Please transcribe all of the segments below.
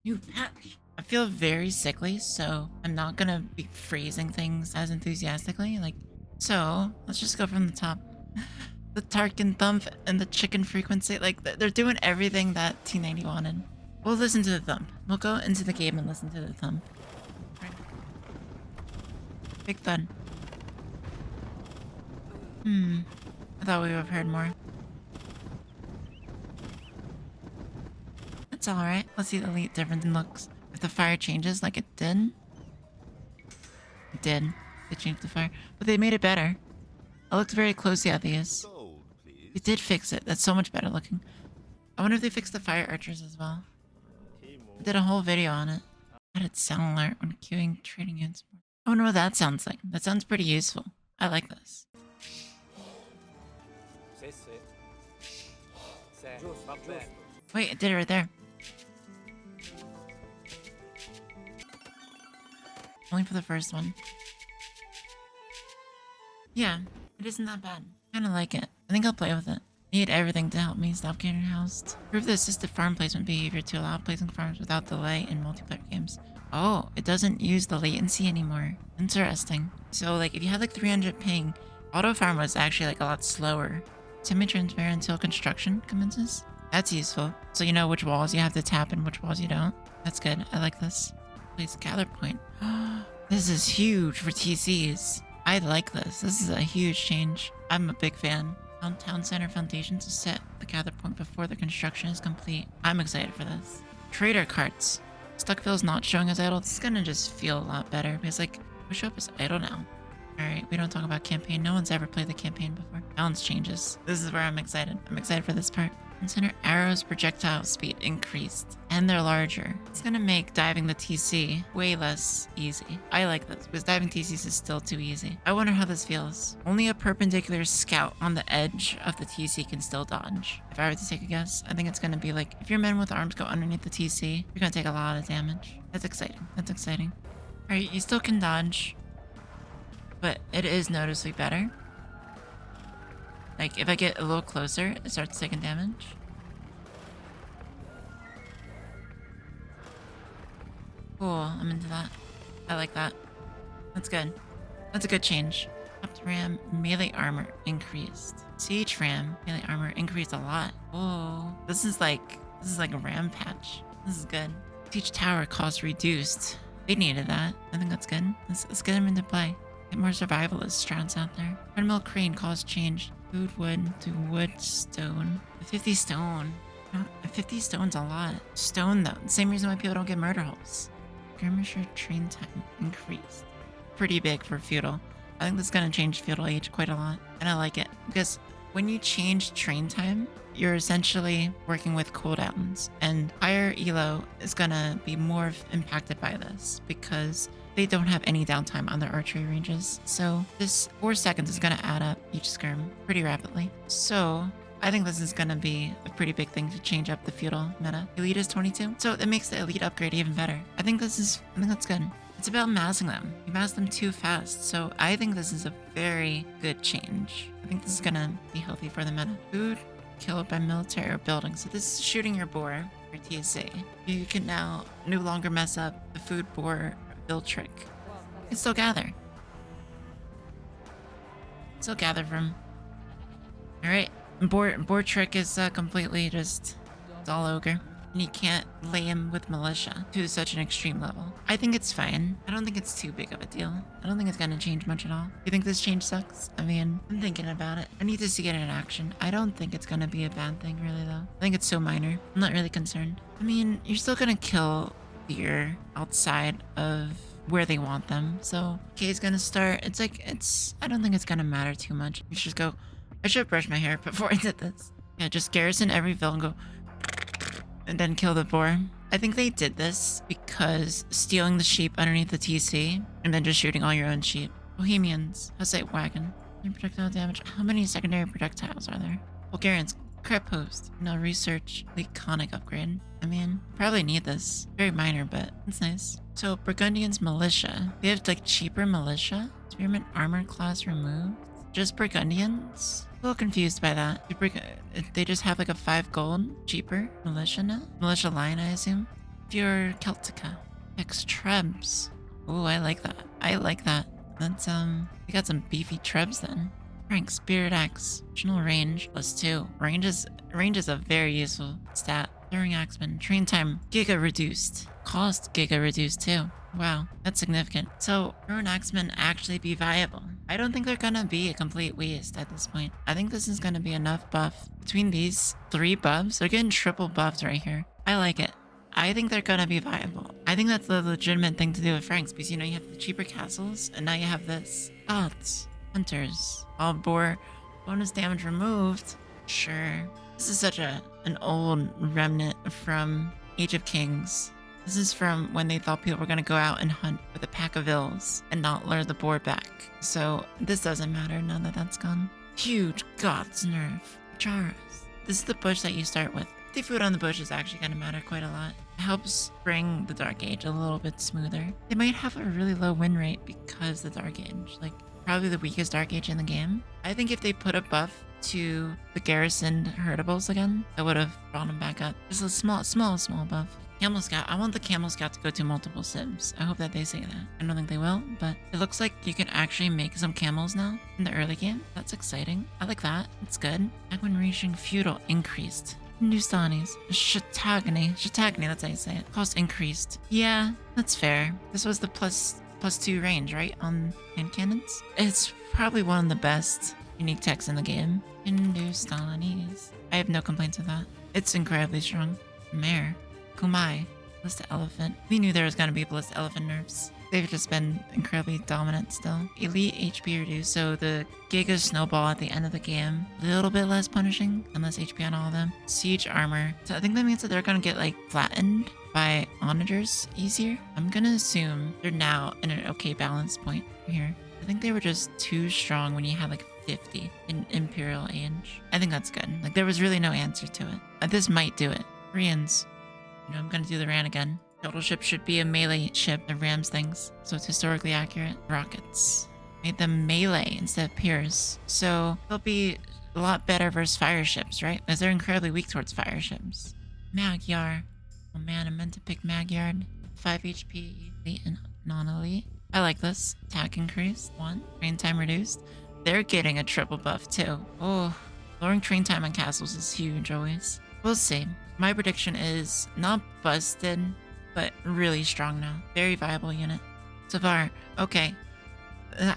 New patch. I feel very sickly, so I'm not gonna be phrasing things as enthusiastically. So let's just go from the top. The Tarkin thump and the chicken frequency, they're doing everything that T90 wanted. We'll listen to the thump. We'll go into the game and listen to the thump. Big thud. I thought we would have heard more. It's alright. Let's see the elite difference in looks. If the fire changes like it did. It did. They changed the fire. But they made it better. I looked very closely at these. They did fix it. That's so much better looking. I wonder if they fixed the fire archers as well. I did a whole video on it. Added sound alert when queuing trading units. I wonder what that sounds like. That sounds pretty useful. I like this. Wait, it did it right there. Only for the first one. Yeah, it isn't that bad. I kinda like it. I think I'll play with it. I need everything to help me stop getting housed. Improve the assisted farm placement behavior to allow placing farms without delay in multiplayer games. Oh, it doesn't use the latency anymore. Interesting. So if you had 300 ping, auto farm was actually a lot slower. Semi-transfer until construction commences. That's useful. So you know which walls you have to tap and which walls you don't. That's good. I like this. Place gather point. This is huge for TCs. I like this. This is a huge change. I'm a big fan. Town center foundation to set the gather point before the construction is complete. I'm excited for this. Trader carts. Stuckville's not showing as idle. This is gonna just feel a lot better because push up is idle now. Alright, we don't talk about campaign. No one's ever played the campaign before. Balance changes. This is where I'm excited. I'm excited for this part. Center arrows projectile speed increased, and they're larger. It's gonna make diving the TC way less easy. I like this, because diving TCs is still too easy. I wonder how this feels. Only a perpendicular scout on the edge of the TC can still dodge. If I were to take a guess, I think it's gonna be if your men with arms go underneath the TC, you're gonna take a lot of damage. That's exciting. That's exciting. Alright, you still can dodge, but it is noticeably better. If I get a little closer, it starts taking damage. Cool, I'm into that. I like that. That's good. That's a good change. Up ram, melee armor increased. Siege ram, melee armor increased a lot. Whoa. This is like a ram patch. This is good. Siege tower cost reduced. They needed that. I think that's good. Let's get them into play. Get more survivalist strats out there. Treadmill crane cost changed. Food wood to wood stone. 50 stone. 50 stone's a lot. Stone though. Same reason why people don't get murder holes. Skirmisher train time increased. Pretty big for feudal. I think this is gonna change feudal age quite a lot. And I like it. Because when you change train time, you're essentially working with cooldowns. And higher elo is gonna be more impacted by this because they don't have any downtime on their archery ranges. So this 4 seconds is gonna add up each skirm pretty rapidly. So I think this is gonna be a pretty big thing to change up the feudal meta. Elite is 22, so it makes the elite upgrade even better. I think that's good. It's about massing them. You mass them too fast, so I think this is a very good change. I think this is gonna be healthy for the meta. Food killed by military or building. So this is shooting your boar for TSA. You can now no longer mess up the food boar build trick. You can still gather. Still gather from. Alright. Boar trick is completely just, it's all ogre. And you can't lay him with militia to such an extreme level. I think it's fine. I don't think it's too big of a deal. I don't think it's gonna change much at all. You think this change sucks? I mean, I'm thinking about it. I need to see it in action. I don't think it's gonna be a bad thing really though. I think it's so minor. I'm not really concerned. I mean, you're still gonna kill deer outside of where they want them. So K is gonna start. I don't think it's gonna matter too much. You should just go. I should have brushed my hair before I did this. Yeah, just garrison every villain, go and then kill the boar. I think they did this because stealing the sheep underneath the TC and then just shooting all your own sheep. Bohemians, Hussite wagon, and projectile damage. How many secondary projectiles are there? Bulgarians, crep post. Now research the conic upgrade. I mean, probably need this. Very minor, but it's nice. So Burgundians militia. They have cheaper militia. Spearman armor class removed. Just Burgundians? A little confused by that. They just have a 5 gold cheaper militia now? Militia line, I assume. Pure Celtica. X Trebs. Oh, I like that. I like that. That's we got some beefy Trebs then. Frank, Spirit Axe. Additional range +2. Range is a very useful stat. Throwing Axeman. Train time Giga reduced. Cost Giga reduced too. Wow, that's significant. So, Throwing Axemen actually be viable? I don't think they're gonna be a complete waste at this point. I think this is gonna be enough buff. Between these 3 buffs, they're getting triple buffs right here. I like it. I think they're gonna be viable. I think that's the legitimate thing to do with Franks because you know you have the cheaper castles and now you have this. Gods. Hunters. All boar. Bonus damage removed. Sure. This is such an old remnant from Age of Kings. This is from when they thought people were going to go out and hunt with a pack of ills and not lure the boar back. So this doesn't matter now that that's gone. Huge Goth's nerve. Charas. This is the bush that you start with. The food on the bush is actually going to matter quite a lot. It helps bring the Dark Age a little bit smoother. They might have a really low win rate because the Dark Age. Like, probably the weakest Dark Age in the game. I think if they put a buff to the garrisoned herdables again, that would have brought them back up. Just a small buff. Camel Scout. I want the Camel Scout to go to multiple sims. I hope that they say that. I don't think they will, but it looks like you can actually make some camels now in the early game. That's exciting. I like that. It's good. Back when reaching feudal increased. Hindustanis. Shatagni, that's how you say it. Cost increased. Yeah, that's fair. This was the +2 range, right? On hand cannons? It's probably one of the best unique techs in the game. Hindustanis. I have no complaints with that. It's incredibly strong. Mare. Kumai. Ballista Elephant. We knew there was going to be Ballista Elephant nerfs. They've just been incredibly dominant still. Elite HP reduced, so the Giga Snowball at the end of the game, a little bit less punishing, and less HP on all of them. Siege Armor. So I think that means that they're going to get like flattened by onagers easier. I'm going to assume they're now in an okay balance point here. I think they were just too strong when you had like 50 in Imperial Age. I think that's good. Like there was really no answer to it. This might do it. Koreans. You know, I'm gonna do the Ran again. Total ship should be a melee ship that rams things, so it's historically accurate. Rockets. Made them melee instead of Pierce. So they'll be a lot better versus fire ships, right? Because they're incredibly weak towards fire ships. Magyar. Oh man, I meant to pick Magyar. 5 HP, elite and non-elite. I like this. Attack increased. 1. Train time reduced. They're getting a triple buff too. Oh, lowering train time on castles is huge always. We'll see. My prediction is not busted, but really strong now. Very viable unit. Savar. Okay.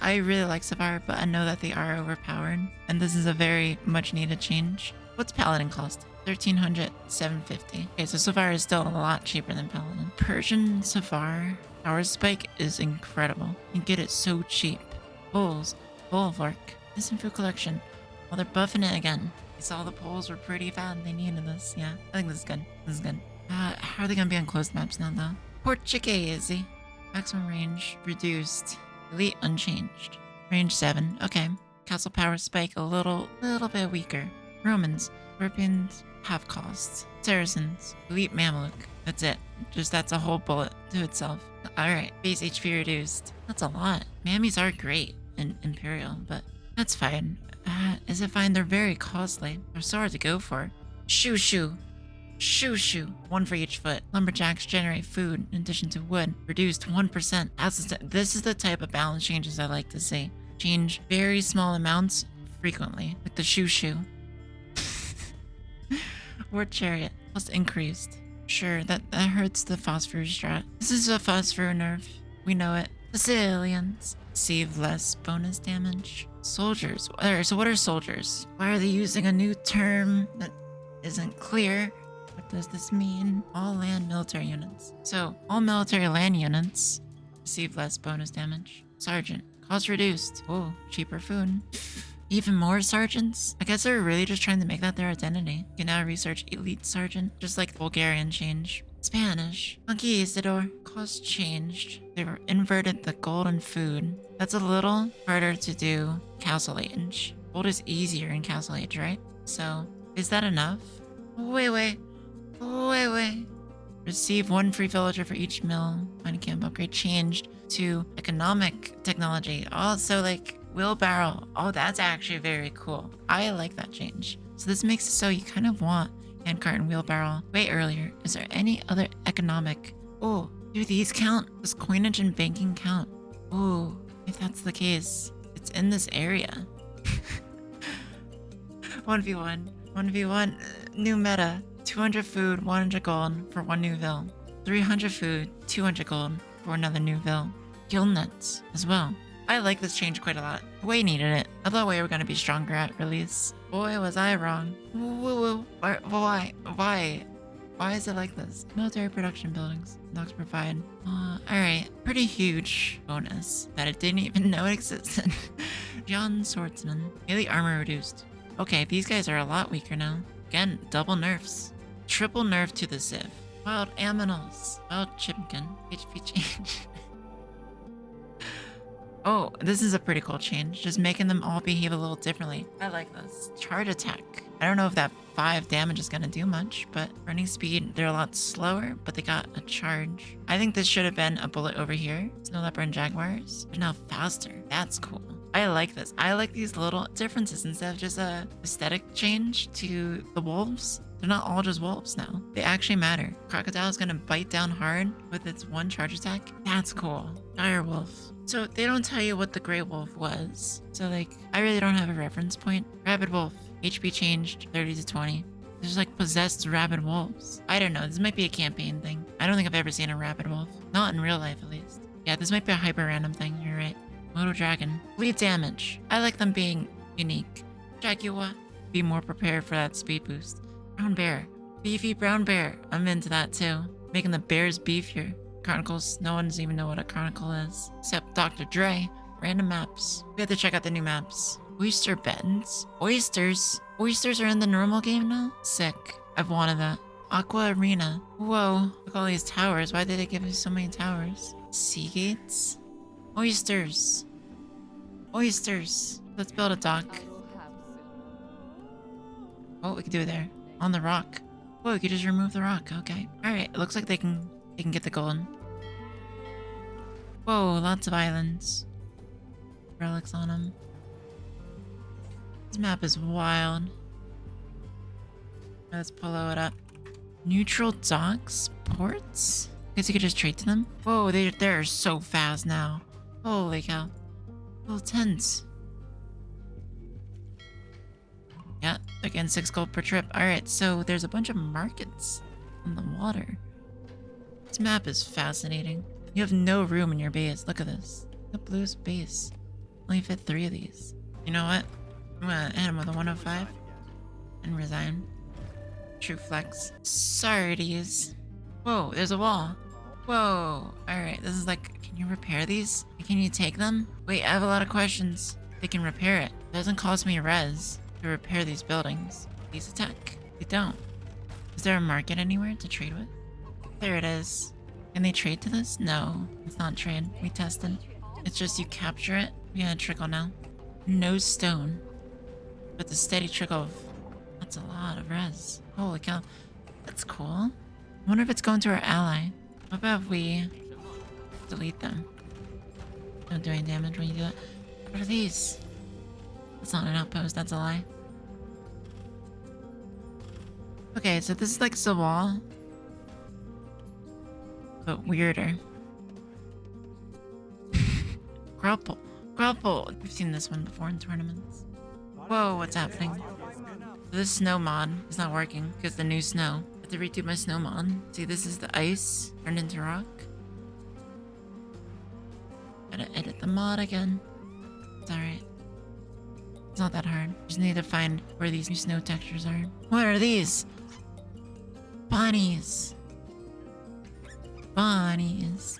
I really like Savar, but I know that they are overpowered. And this is a very much needed change. What's Paladin cost? 1300, 750. Okay, so Savar is still a lot cheaper than Paladin. Persian Savar Power Spike is incredible. You can get it so cheap. Bulls. Bulwark. Instant food collection. Well, they're buffing it again. I saw the polls were pretty bad. They needed this. Yeah, I think this is good. This is good. How are they gonna be on closed maps now, though? Portuguese. Maximum range reduced. Elite unchanged. Range 7. Okay. Castle power spike a little bit weaker. Romans. Europeans half cost. Saracens. Elite Mameluke. That's it. That's a whole bullet to itself. Alright. Base HP reduced. That's a lot. Mammies are great in Imperial, but that's fine. Is it fine? They're very costly. They're so hard to go for. Shoo. 1 for each foot. Lumberjacks generate food in addition to wood. Reduced 1%. This is the type of balance changes I like to see. Change very small amounts frequently. Like the shoo. Word Chariot. Plus increased. Sure, that hurts the phosphor strat. This is a phosphor nerf. We know it. Sicilians. Receive less bonus damage. Soldiers. So what are soldiers? Why are they using a new term that isn't clear? What does this mean? All land military units. So all military land units receive less bonus damage. Sergeant. Cost reduced. Oh, cheaper food. Even more sergeants? I guess they're really just trying to make that their identity. You can now research elite sergeant, just like the Bulgarian change. Spanish. Conquistador. Cost changed. They were inverted the gold and food. That's a little harder to do Castle Age. Gold is easier in Castle Age, right? So, is that enough? Wait. Receive 1 free villager for each mill. Mining camp upgrade changed to economic technology. Also, like, wheelbarrow. Oh, that's actually very cool. I like that change. So this makes it so you kind of want Handcart and wheelbarrow way earlier. Is there any other economic? Oh, do these count? Does coinage and banking count? Oh, if that's the case, it's in this area. 1v1. 1v1. New meta. 200 food, 100 gold for one new ville. 300 food, 200 gold for another new ville. Guild nuts as well. I like this change quite a lot. Way needed it. I thought we were going to be stronger at release. Boy, was I wrong. Woo. Why? Why is it like this? Military production buildings. Docks provide. Alright. Pretty huge bonus that it didn't even know it existed. John Swordsman. Melee armor reduced. Okay, these guys are a lot weaker now. Again, double nerfs. Triple nerf to the Civ. Wild Aminals. Wild Chipkin. HP change. Oh, this is a pretty cool change. Just making them all behave a little differently. I like this. Charge attack. I don't know if that 5 damage is going to do much, but running speed, they're a lot slower, but they got a charge. I think this should have been a bullet over here. Snow Leopard and Jaguars. They're now faster. That's cool. I like this. I like these little differences instead of just a aesthetic change to the wolves. They're not all just wolves now. They actually matter. Crocodile is going to bite down hard with its one charge attack. That's cool. Dire Wolf. So they don't tell you what the Grey Wolf was. So like, I really don't have a reference point. Rabid Wolf. HP changed 30 to 20. There's like possessed rabid wolves. I don't know. This might be a campaign thing. I don't think I've ever seen a rabid wolf. Not in real life, at least. Yeah, this might be a hyper random thing. You're right. Moto Dragon. Bleed damage. I like them being unique. Jaguar. Be more prepared for that speed boost. Brown Bear. Beefy Brown Bear. I'm into that too. Making the bears beefier. Chronicles. No one doesn't even know what a chronicle is. Except Dr. Dre. Random maps. We have to check out the new maps. Oyster beds. Oysters. Oysters are in the normal game now? Sick. I've wanted that. Aqua Arena. Whoa. Look at all these towers. Why did they give us so many towers? Sea gates? Oysters. Oysters. Let's build a dock. Oh, we can do it there. On the rock. Whoa, we could just remove the rock. Okay. Alright, it looks like they can get the gold. Whoa, lots of islands. Relics on them. This map is wild. Let's pull it up. Neutral docks? Ports? Guess you could just trade to them? Whoa, they're so fast now. Holy cow. Little tents. Yeah, again, 6 gold per trip. Alright, so there's a bunch of markets on the water. This map is fascinating. You have no room in your base. Look at this. The bluest base. Only fit 3 of these. You know what? I'm gonna hit him with a 105 and resign. True flex. Sardies. Whoa, there's a wall. Whoa. Alright, this is like, can you repair these? Can you take them? Wait, I have a lot of questions. They can repair it. It doesn't cost me res to repair these buildings. These attack. They don't. Is there a market anywhere to trade with? There it is. Can they trade to this? No, it's not trade. We tested. It's just you capture it. We're gonna trickle now. No stone. But the steady trickle of... That's a lot of res. Holy cow. That's cool. I wonder if it's going to our ally. What about if we delete them? Don't do any damage when you do it. What are these? That's not an outpost, that's a lie. Okay, so this is like the wall. But weirder. Grapple. Grapple. We've seen this one before in tournaments. Whoa, what's happening? This snow mod is not working because the new snow. I have to redo my snow mod. See, this is the ice turned into rock. Gotta edit the mod again. It's alright. It's not that hard. Just need to find where these new snow textures are. What are these? Bunnies. Bunnies.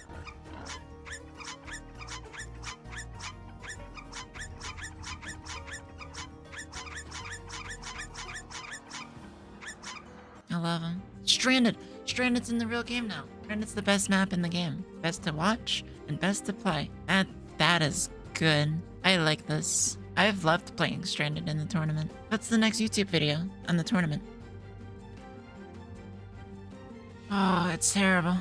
I love them. Stranded! Stranded's in the real game now. Stranded's the best map in the game. Best to watch and best to play. That is good. I like this. I've loved playing Stranded in the tournament. That's the next YouTube video on the tournament. Oh, it's terrible.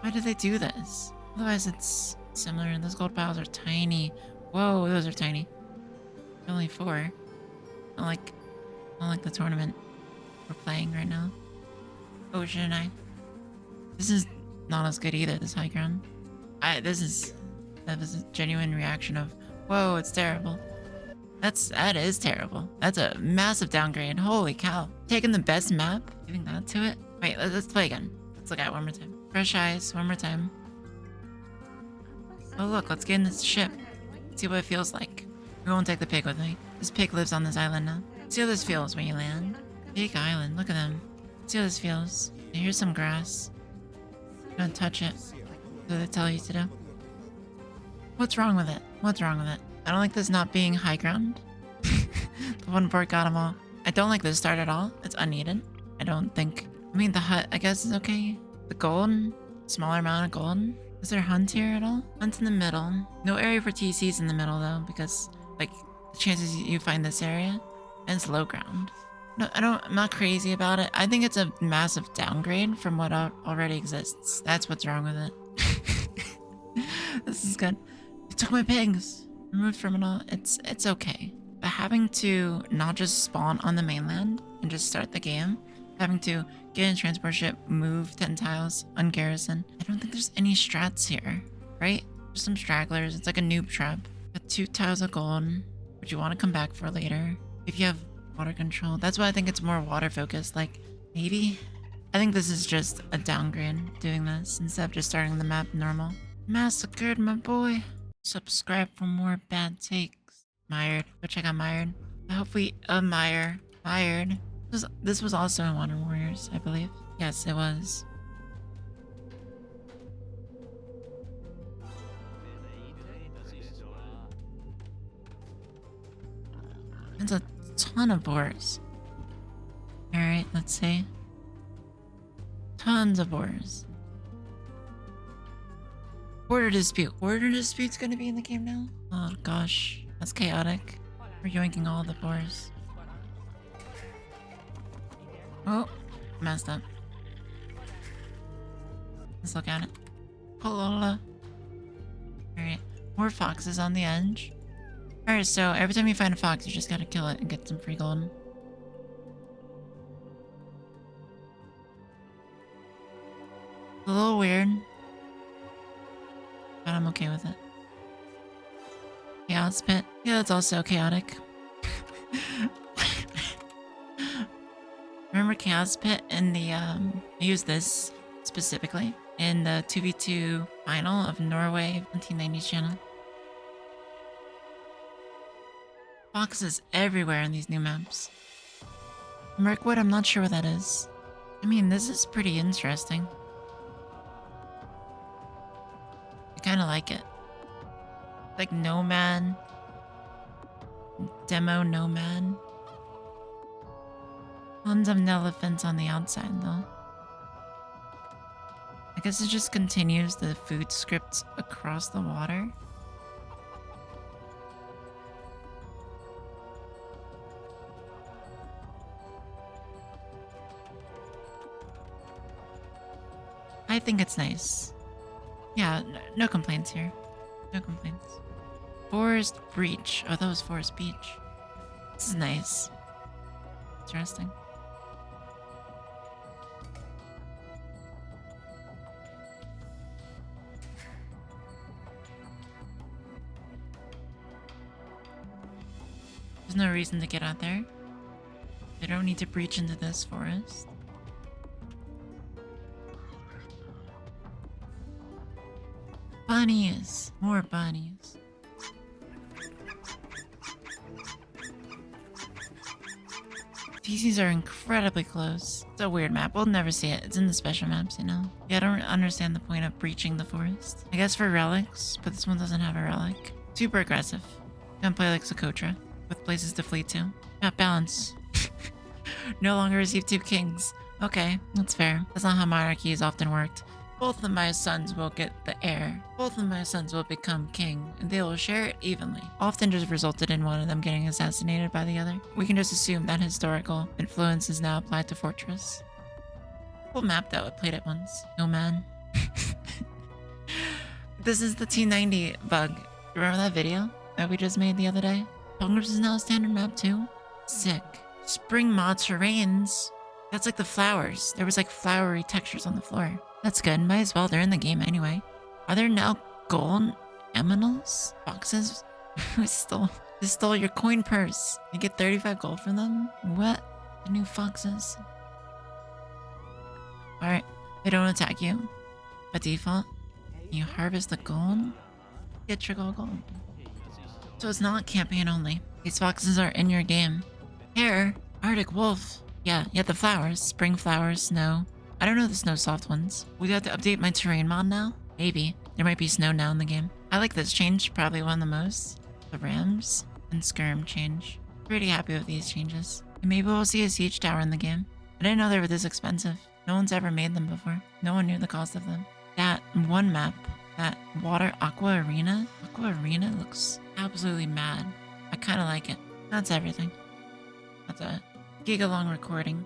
Why do they do this? Otherwise it's similar. Those gold piles are tiny. Whoa, those are tiny. Only 4. I don't like the tournament we're playing right now. Oh, shouldn't I? This is not as good either, this high ground. That was a genuine reaction of, whoa, it's terrible. That is terrible. That's a massive downgrade. Holy cow. Taking the best map, giving that to it. Wait, let's play again. Let's look at it one more time. Fresh eyes, one more time. Oh look, let's get in this ship. See what it feels like. We won't take the pig with me. This pig lives on this island now. See how this feels when you land. Big island, look at them. See how this feels. Here's some grass. Don't touch it. That's what they tell you to do. What's wrong with it? What's wrong with it? I don't like this not being high ground. The one port got them all. I don't like this start at all. It's unneeded. I don't think. I mean, the hut, I guess, is okay. The gold, smaller amount of gold. Is there a hunt here at all? Hunt in the middle. No area for TCs in the middle though, because like the chances you find this area, and it's low ground. No, I'm not crazy about it. I think it's a massive downgrade from what already exists. That's what's wrong with it. This is good. It took my pigs. Removed from it all. It's okay. But having to not just spawn on the mainland and just start the game, having to get in a transport ship, move 10 tiles, ungarrison. I don't think there's any strats here, right? There's some stragglers. It's like a noob trap. Got 2 tiles of gold, which you want to come back for later. If you have water control, that's why I think it's more water focused. Like, maybe? I think this is just a downgrade doing this instead of just starting the map normal. Massacred, my boy. Subscribe for more bad takes. Mired. Go check out Mired. I hope we admire Mired. This was also in Water Warriors, I believe. Yes, it was. There's a ton of boars. Alright, let's see. Tons of boars. Border dispute. Border dispute's gonna be in the game now? Oh gosh, that's chaotic. We're yoinking all the boars. Oh, messed up. Let's look at it. Polola. Alright, more foxes on the edge. Alright, so every time you find a fox, you just gotta kill it and get some free gold. A little weird, but I'm okay with it. Chaos pit. Yeah, that's also chaotic. Remember Chaos Pit in the, I used this specifically in the 2v2 final of Norway 1990s channel. Foxes everywhere in these new maps. Mirkwood, I'm not sure what that is. I mean, this is pretty interesting. I kind of like it. Like Nomad. Demo Nomad. Tons of elephants on the outside, though. I guess it just continues the food scripts across the water. I think it's nice. Yeah, no complaints here. No complaints. Forest Breach. Oh, that was Forest Beach. This is nice. Interesting. There's no reason to get out there. They don't need to breach into this forest. Bunnies! More bunnies. TCs are incredibly close. It's a weird map. We'll never see it. It's in the special maps, you know? Yeah, I don't understand the point of breaching the forest. I guess for relics, but this one doesn't have a relic. Super aggressive. Gonna play like Socotra, with places to flee to. Not balance. No longer receive 2 kings. Okay, that's fair. That's not how monarchy has often worked. Both of my sons will get the heir. Both of my sons will become king, and they will share it evenly. Often just resulted in one of them getting assassinated by the other. We can just assume that historical influence is now applied to Fortress. Cool map though, I played it once. No man. This is the T90 bug. Remember that video that we just made the other day? Pilgrims is now a standard map too? Sick. Spring mod terrains. That's like the flowers. There was like flowery textures on the floor. That's good. Might as well. They're in the game anyway. Are there now gold emeralds? Boxes? Who stole your coin purse? You get 35 gold from them? What? The new foxes. Alright. They don't attack you. By default. You harvest the gold. Get your gold. So it's not campaign only. These foxes are in your game. Hare. Arctic wolf. Yeah, the flowers. Spring flowers, snow. I don't know the snow soft ones. We have to update my terrain mod now? Maybe. There might be snow now in the game. I like this change, probably one of the most. The rams and skirm change. Pretty happy with these changes. And maybe we'll see a siege tower in the game. I didn't know they were this expensive. No one's ever made them before. No one knew the cost of them. That one map, that water aqua arena looks absolutely mad. I kind of like it. That's everything. That's a giga long recording.